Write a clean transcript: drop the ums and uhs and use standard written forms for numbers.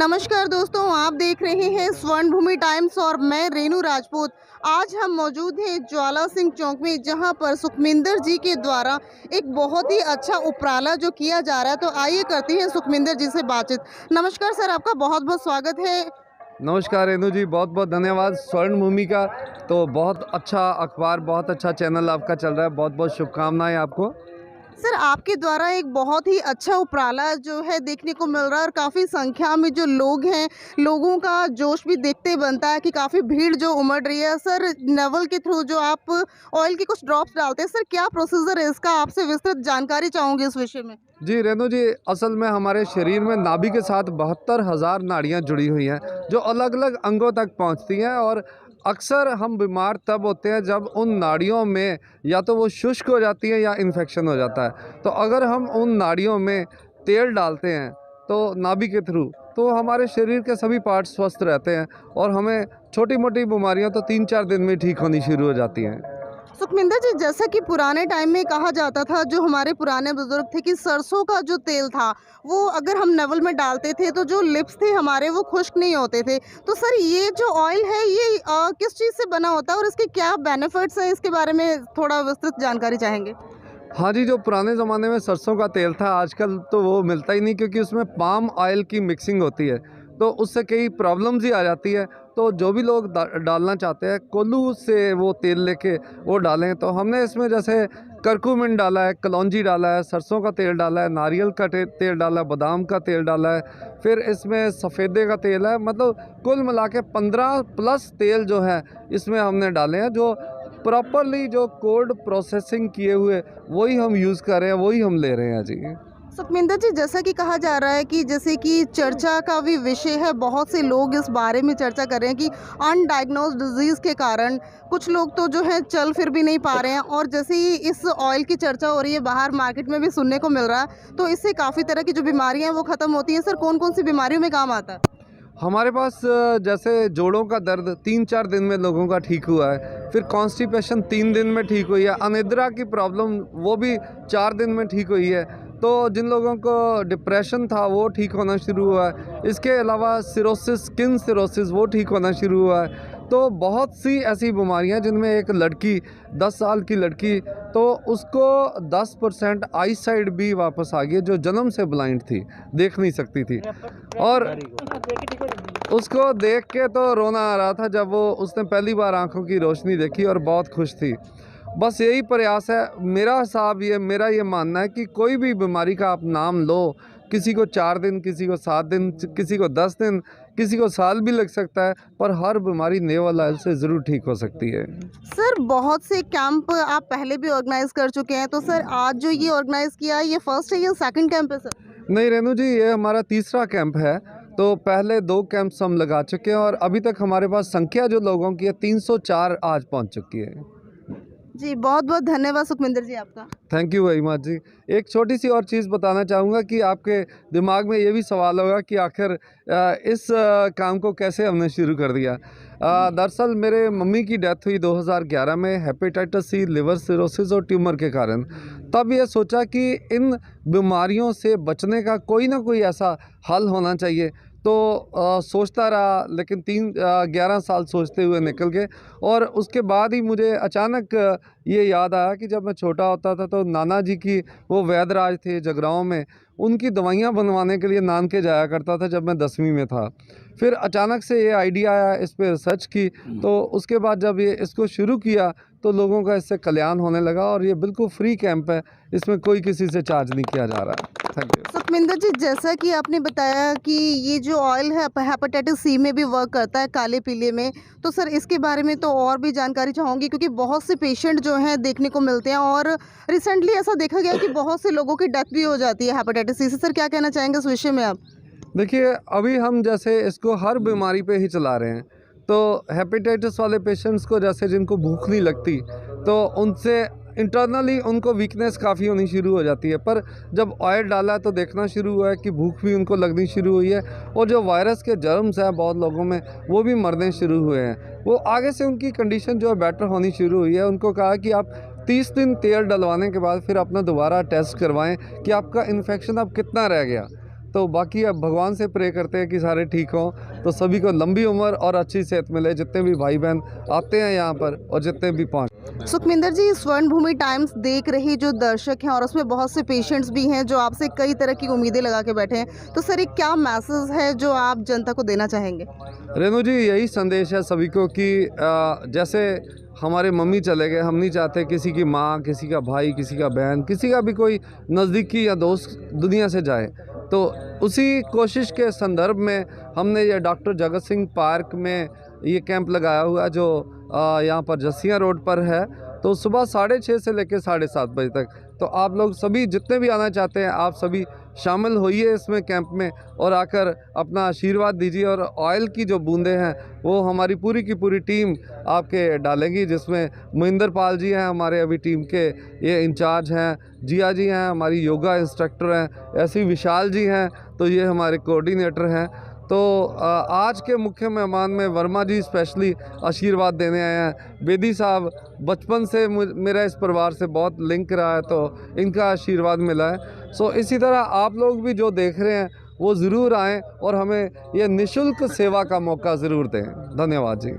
नमस्कार दोस्तों, आप देख रहे हैं स्वर्ण भूमि टाइम्स और मैं रेनू राजपूत। आज हम मौजूद हैं ज्वाला सिंह चौक में, जहां पर सुखमिंदर जी के द्वारा एक बहुत ही अच्छा उपराला जो किया जा रहा है। तो आइए करते हैं सुखमिंदर जी से बातचीत। नमस्कार सर, आपका बहुत बहुत स्वागत है। नमस्कार रेनू जी, बहुत बहुत धन्यवाद। स्वर्ण भूमि का तो बहुत अच्छा अखबार, बहुत अच्छा चैनल आपका चल रहा है। बहुत बहुत शुभकामनाएं आपको। सर, आपके द्वारा एक बहुत ही अच्छा उपराला जो है देखने को मिल रहा है और काफ़ी संख्या में जो लोग हैं, लोगों का जोश भी देखते बनता है कि काफ़ी भीड़ जो उमड़ रही है। सर, नेवल के थ्रू जो आप ऑयल के कुछ ड्रॉप्स डालते हैं, सर क्या प्रोसीजर है इसका? आपसे विस्तृत जानकारी चाहूँगी इस विषय में। जी रेनू जी, असल में हमारे शरीर में नाभि के साथ 72,000 नाड़ियाँ जुड़ी हुई हैं, जो अलग अलग अंगों तक पहुँचती हैं। और अक्सर हम बीमार तब होते हैं जब उन नाड़ियों में या तो वो शुष्क हो जाती है या इन्फेक्शन हो जाता है। तो अगर हम उन नाड़ियों में तेल डालते हैं तो नाभि के थ्रू, तो हमारे शरीर के सभी पार्ट स्वस्थ रहते हैं और हमें छोटी मोटी बीमारियां तो 3-4 दिन में ठीक होनी शुरू हो जाती हैं। सुखमिंदर जी, जैसा कि पुराने टाइम में कहा जाता था, जो हमारे पुराने बुजुर्ग थे, कि सरसों का जो तेल था वो अगर हम नेवल में डालते थे तो जो लिप्स थे हमारे वो खुश्क नहीं होते थे। तो सर, ये जो ऑयल है ये किस चीज़ से बना होता है और इसके क्या बेनिफिट्स हैं, इसके बारे में थोड़ा विस्तृत जानकारी चाहेंगे। हाँ जी, जो पुराने ज़माने में सरसों का तेल था, आजकल तो वो मिलता ही नहीं, क्योंकि उसमें पाम ऑयल की मिक्सिंग होती है, तो उससे कई प्रॉब्लम्स ही आ जाती है। तो जो भी लोग डालना चाहते हैं, कोल्हू से वो तेल लेके वो डालें। तो हमने इसमें जैसे करक्यूमिन डाला है, कलौंजी डाला है, सरसों का तेल डाला है, नारियल का तेल डाला है, बादाम का तेल डाला है, फिर इसमें सफ़ेदे का तेल है। मतलब कुल मिला के 15 प्लस तेल जो है इसमें हमने डाले हैं, जो प्रॉपरली जो कोल्ड प्रोसेसिंग किए हुए वही हम यूज़ कर रहे हैं, वही हम ले रहे हैं जी। सुखमिंदर जी, जैसा कि कहा जा रहा है कि जैसे कि चर्चा का भी विषय है, बहुत से लोग इस बारे में चर्चा कर रहे हैं कि अनडायग्नोस्ड डिजीज़ के कारण कुछ लोग तो जो है चल फिर भी नहीं पा रहे हैं। और जैसे ही इस ऑयल की चर्चा हो रही है, बाहर मार्केट में भी सुनने को मिल रहा है, तो इससे काफ़ी तरह की जो बीमारियां हैं वो ख़त्म होती हैं। सर, कौन कौन सी बीमारियों में काम आता है? हमारे पास जैसे जोड़ों का दर्द 3-4 दिन में लोगों का ठीक हुआ है, फिर कॉन्स्टिपेशन 3 दिन में ठीक हुई है, अनिद्रा की प्रॉब्लम वो भी 4 दिन में ठीक हुई है। तो जिन लोगों को डिप्रेशन था वो ठीक होना शुरू हुआ है। इसके अलावा सिरोसिस, स्किन सिरोसिस, वो ठीक होना शुरू हुआ है। तो बहुत सी ऐसी बीमारियां जिनमें एक लड़की 10 साल की लड़की, तो उसको 10% आई साइड भी वापस आ गई, जो जन्म से ब्लाइंड थी, देख नहीं सकती थी। और उसको देख के तो रोना आ रहा था जब वो उसने पहली बार आंखों की रोशनी देखी, और बहुत खुश थी। बस यही प्रयास है मेरा। मेरा ये मानना है कि कोई भी बीमारी का आप नाम लो, किसी को 4 दिन, किसी को 7 दिन, किसी को 10 दिन, किसी को साल भी लग सकता है, पर हर बीमारी नेवल ऑयल से ज़रूर ठीक हो सकती है। सर, बहुत से कैंप आप पहले भी ऑर्गेनाइज कर चुके हैं, तो सर आज जो ये ऑर्गेनाइज किया है, ये फर्स्ट है या सेकंड कैंप है सर? नहीं रेनू जी, ये हमारा तीसरा कैंप है। तो पहले 2 कैंप्स हम लगा चुके हैं और अभी तक हमारे पास संख्या जो लोगों की है 304 आज पहुंच चुकी है। जी, बहुत बहुत धन्यवाद सुखमिंदर जी आपका। थैंक यू वेरी मच जी। एक छोटी सी और चीज़ बताना चाहूँगा कि आपके दिमाग में ये भी सवाल होगा कि आखिर इस काम को कैसे हमने शुरू कर दिया। दरअसल मेरे मम्मी की डेथ हुई 2011 में हेपेटाइटिस सी, लिवर सिरोसिस और ट्यूमर के कारण। तब ये सोचा कि इन बीमारियों से बचने का कोई ना कोई ऐसा हल होना चाहिए। तो सोचता रहा, लेकिन 11 साल सोचते हुए निकल गए। और उसके बाद ही मुझे अचानक ये याद आया कि जब मैं छोटा होता था तो नाना जी की, वो वैद्यराज थे जगरांव में, उनकी दवाइयाँ बनवाने के लिए नानके जाया करता था जब मैं 10वीं में था। फिर अचानक से ये आइडिया आया, इस पे रिसर्च की, तो उसके बाद जब ये इसको शुरू किया तो लोगों का इससे कल्याण होने लगा। और ये बिल्कुल फ्री कैंप है, इसमें कोई किसी से चार्ज नहीं किया जा रहा है। Thank you. सुखमिंदर जी, जैसा कि आपने बताया कि ये जो ऑयल है हेपेटाइटिस सी में भी वर्क करता है, काले पीले में, तो सर इसके बारे में तो और भी जानकारी चाहूँगी, क्योंकि बहुत से पेशेंट जो हैं देखने को मिलते हैं और रिसेंटली ऐसा देखा गया कि बहुत से लोगों की डेथ भी हो जाती है हेपेटाइटिस सी से। सर, क्या कहना चाहेंगे इस विषय में आप? देखिए, अभी हम जैसे इसको हर बीमारी पे ही चला रहे हैं। तो हेपेटाइटिस वाले पेशेंट्स को, जैसे जिनको भूख नहीं लगती, तो उनसे इंटरनली उनको वीकनेस काफ़ी होनी शुरू हो जाती है। पर जब ऑयल डाला तो देखना शुरू हुआ है कि भूख भी उनको लगनी शुरू हुई है। और जो वायरस के जर्म्स हैं बहुत लोगों में, वो भी मरने शुरू हुए हैं। वो आगे से उनकी कंडीशन जो है बेटर होनी शुरू हुई है। उनको कहा कि आप 30 दिन तेल डलवाने के बाद फिर अपना दोबारा टेस्ट करवाएं कि आपका इन्फेक्शन अब कितना रह गया। तो बाकी अब भगवान से प्रे करते हैं कि सारे ठीक हों, तो सभी को लंबी उम्र और अच्छी सेहत मिले, जितने भी भाई बहन आते हैं यहाँ पर और जितने भी पहुँच। सुखमिंदर जी, स्वर्ण भूमि टाइम्स देख रही जो दर्शक हैं और उसमें बहुत से पेशेंट्स भी हैं जो आपसे कई तरह की उम्मीदें लगा के बैठे हैं, तो सर एक क्या मैसेज है जो आप जनता को देना चाहेंगे? रेणु जी, यही संदेश है सभी को कि जैसे हमारे मम्मी चले गए, हम नहीं चाहते किसी की माँ, किसी का भाई, किसी का बहन, किसी का भी कोई नज़दीकी या दोस्त दुनिया से जाए। तो उसी कोशिश के संदर्भ में हमने ये डॉक्टर जगत सिंह पार्क में ये कैंप लगाया हुआ है, जो यहाँ पर जसिया रोड पर है। तो सुबह 6:30 से लेकर 7:30 बजे तक। तो आप लोग सभी जितने भी आना चाहते हैं, आप सभी शामिल होइए इसमें कैंप में और आकर अपना आशीर्वाद दीजिए। और ऑयल की जो बूंदें हैं वो हमारी पूरी की पूरी टीम आपके डालेगी, जिसमें महेंद्र पाल जी हैं, हमारे अभी टीम के ये इंचार्ज हैं, जिया जी हैं, हमारी योगा इंस्ट्रक्टर हैं, ऐसी विशाल जी हैं, तो ये हमारे कोऑर्डिनेटर हैं। तो आज के मुख्य मेहमान में वर्मा जी स्पेशली आशीर्वाद देने आए हैं। बेदी साहब बचपन से मेरा इस परिवार से बहुत लिंक रहा है, तो इनका आशीर्वाद मिला है। सो इसी तरह आप लोग भी जो देख रहे हैं वो ज़रूर आएँ और हमें ये निःशुल्क सेवा का मौका ज़रूर दें। धन्यवाद जी।